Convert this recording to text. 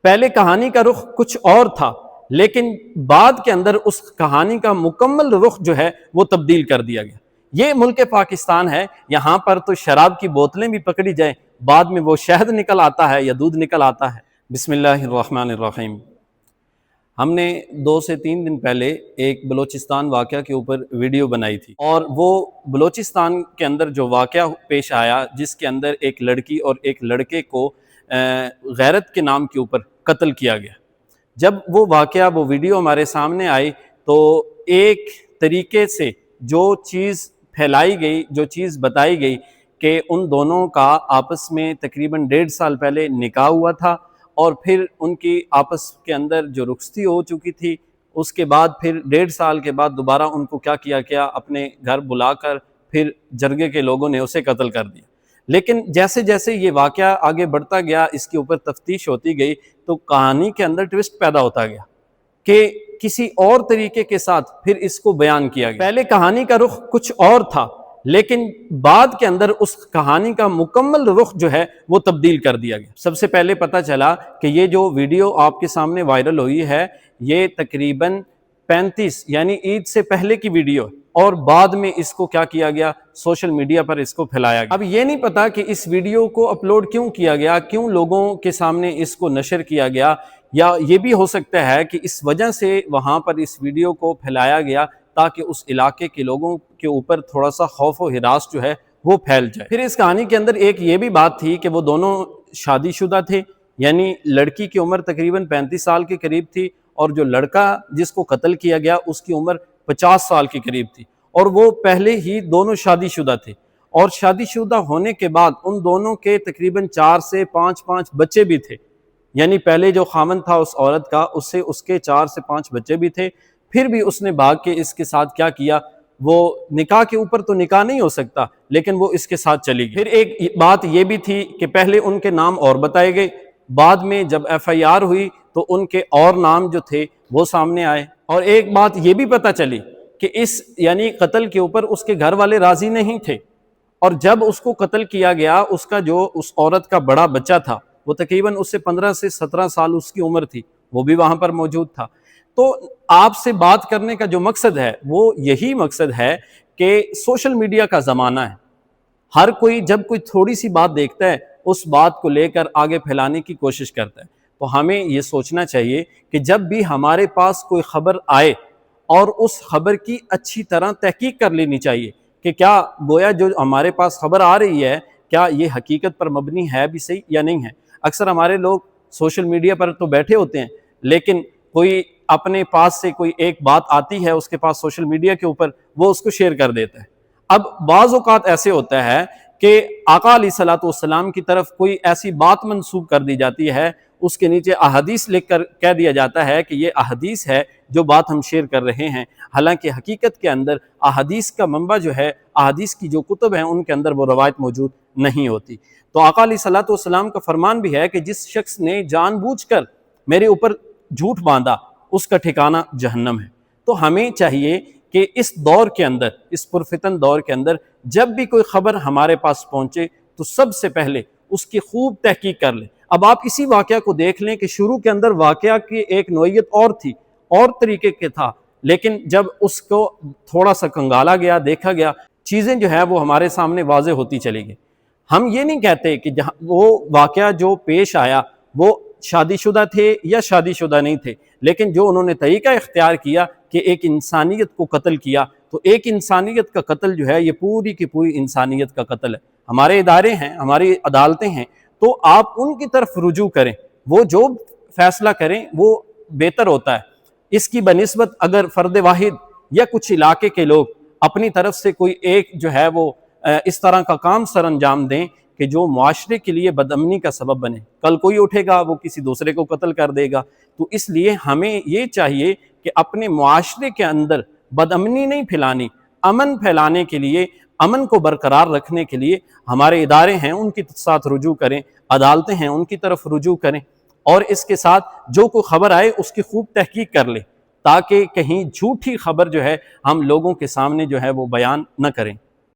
پہلے کہانی کا رخ کچھ اور تھا، لیکن بعد کے اندر اس کہانی کا مکمل رخ جو ہے وہ تبدیل کر دیا گیا۔ یہ ملک پاکستان ہے، یہاں پر تو شراب کی بوتلیں بھی پکڑی جائیں، بعد میں وہ شہد نکل آتا ہے یا دودھ نکل آتا ہے۔ بسم اللہ الرحمن الرحیم۔ ہم نے 2 سے 3 دن پہلے ایک بلوچستان واقعہ کے اوپر ویڈیو بنائی تھی، اور وہ بلوچستان کے اندر جو واقعہ پیش آیا، جس کے اندر ایک لڑکی اور ایک لڑکے کو غیرت کے نام کے اوپر قتل کیا گیا۔ جب وہ واقعہ، وہ ویڈیو ہمارے سامنے آئی تو ایک طریقے سے جو چیز پھیلائی گئی، جو چیز بتائی گئی کہ ان دونوں کا آپس میں تقریباً 1.5 سال پہلے نکاح ہوا تھا، اور پھر ان کی آپس کے اندر جو رخصتی ہو چکی تھی، اس کے بعد پھر 1.5 سال کے بعد دوبارہ ان کو کیا کیا گیا، اپنے گھر بلا کر پھر جرگے کے لوگوں نے اسے قتل کر دیا۔ لیکن جیسے جیسے یہ واقعہ آگے بڑھتا گیا، اس کے اوپر تفتیش ہوتی گئی، تو کہانی کے اندر ٹوسٹ پیدا ہوتا گیا کہ کسی اور طریقے کے ساتھ پھر اس کو بیان کیا گیا۔ پہلے کہانی کا رخ کچھ اور تھا، لیکن بعد کے اندر اس کہانی کا مکمل رخ جو ہے وہ تبدیل کر دیا گیا۔ سب سے پہلے پتہ چلا کہ یہ جو ویڈیو آپ کے سامنے وائرل ہوئی ہے، یہ تقریباً 35 یعنی عید سے پہلے کی ویڈیو، اور بعد میں اس کو کیا کیا گیا، سوشل میڈیا پر اس کو پھیلایا گیا۔ اب یہ نہیں پتا کہ اس ویڈیو کو اپلوڈ کیوں کیا گیا، کیوں لوگوں کے سامنے اس کو نشر کیا گیا، یا یہ بھی ہو سکتا ہے کہ اس وجہ سے وہاں پر اس ویڈیو کو پھیلایا گیا تاکہ اس علاقے کے لوگوں کے اوپر تھوڑا سا خوف و ہراس جو ہے وہ پھیل جائے۔ پھر اس کہانی کے اندر ایک یہ بھی بات تھی کہ وہ دونوں شادی شدہ تھے، یعنی لڑکی کی عمر تقریباً 35 سال کے قریب تھی، اور جو لڑکا جس کو قتل کیا گیا اس کی عمر 50 سال کے قریب تھی، اور وہ پہلے ہی دونوں شادی شدہ تھے، اور شادی شدہ ہونے کے بعد ان دونوں کے تقریباً 4 سے 5 بچے بھی تھے، یعنی پہلے جو خاوند تھا اس عورت کا، اس سے اس کے 4 سے 5 بچے بھی تھے، پھر بھی اس نے بھاگ کے اس کے ساتھ کیا کیا، وہ نکاح کے اوپر تو نکاح نہیں ہو سکتا، لیکن وہ اس کے ساتھ چلی گئی۔ پھر ایک بات یہ بھی تھی کہ پہلے ان کے نام اور بتائے گئے، بعد میں جب FIR ہوئی تو ان کے اور نام جو تھے وہ سامنے آئے، اور ایک بات یہ بھی پتہ چلی کہ اس یعنی قتل کے اوپر اس کے گھر والے راضی نہیں تھے، اور جب اس کو قتل کیا گیا، اس کا جو اس عورت کا بڑا بچہ تھا، وہ تقریباً اس سے 15 سے 17 سال اس کی عمر تھی، وہ بھی وہاں پر موجود تھا۔ تو آپ سے بات کرنے کا جو مقصد ہے وہ یہی مقصد ہے کہ سوشل میڈیا کا زمانہ ہے، ہر کوئی جب کوئی تھوڑی سی بات دیکھتا ہے اس بات کو لے کر آگے پھیلانے کی کوشش کرتا ہے۔ تو ہمیں یہ سوچنا چاہیے کہ جب بھی ہمارے پاس کوئی خبر آئے اور اس خبر کی اچھی طرح تحقیق کر لینی چاہیے کہ کیا گویا جو ہمارے پاس خبر آ رہی ہے کیا یہ حقیقت پر مبنی ہے بھی صحیح یا نہیں ہے۔ اکثر ہمارے لوگ سوشل میڈیا پر تو بیٹھے ہوتے ہیں، لیکن کوئی اپنے پاس سے کوئی ایک بات آتی ہے اس کے پاس سوشل میڈیا کے اوپر، وہ اس کو شیئر کر دیتا ہے۔ اب بعض اوقات ایسے ہوتا ہے کہ آقا علیہ الصلوۃ والسلام کی طرف کوئی ایسی بات منسوب کر دی جاتی ہے، اس کے نیچے احادیث لکھ کر کہہ دیا جاتا ہے کہ یہ احادیث ہے جو بات ہم شیئر کر رہے ہیں، حالانکہ حقیقت کے اندر احادیث کا منبع جو ہے، احادیث کی جو کتب ہیں ان کے اندر وہ روایت موجود نہیں ہوتی۔ تو آقا علیہ الصلوۃ والسلام کا فرمان بھی ہے کہ جس شخص نے جان بوجھ کر میرے اوپر جھوٹ باندھا اس کا ٹھکانہ جہنم ہے۔ تو ہمیں چاہیے کہ اس دور کے اندر، اس پرفتن دور کے اندر، جب بھی کوئی خبر ہمارے پاس پہنچے تو سب سے پہلے اس کی خوب تحقیق کر لیں۔ اب آپ اسی واقعہ کو دیکھ لیں کہ شروع کے اندر واقعہ کی ایک نوعیت اور تھی، اور طریقے کے تھا، لیکن جب اس کو تھوڑا سا کنگالا گیا، دیکھا گیا، چیزیں جو ہے وہ ہمارے سامنے واضح ہوتی چلی گئی۔ ہم یہ نہیں کہتے کہ جہاں وہ واقعہ جو پیش آیا وہ شادی شدہ تھے یا شادی شدہ نہیں تھے، لیکن جو انہوں نے طریقہ اختیار کیا کہ ایک انسانیت کو قتل کیا، تو ایک انسانیت کا قتل جو ہے یہ پوری کی پوری انسانیت کا قتل ہے۔ ہمارے ادارے ہیں، ہماری عدالتیں ہیں، تو آپ ان کی طرف رجوع کریں، وہ جو فیصلہ کریں وہ بہتر ہوتا ہے۔ اس کی بنسبت اگر فرد واحد یا کچھ علاقے کے لوگ اپنی طرف سے کوئی ایک جو ہے وہ اس طرح کا کام سر انجام دیں کہ جو معاشرے کے لیے بدامنی کا سبب بنے، کل کوئی اٹھے گا وہ کسی دوسرے کو قتل کر دے گا، تو اس لیے ہمیں یہ چاہیے کہ اپنے معاشرے کے اندر بدامنی نہیں پھیلانی، امن پھیلانے کے لیے، امن کو برقرار رکھنے کے لیے ہمارے ادارے ہیں ان کے ساتھ رجوع کریں، عدالتیں ہیں ان کی طرف رجوع کریں، اور اس کے ساتھ جو کوئی خبر آئے اس کی خوب تحقیق کر لیں، تاکہ کہیں جھوٹی خبر جو ہے ہم لوگوں کے سامنے جو ہے وہ بیان نہ کریں۔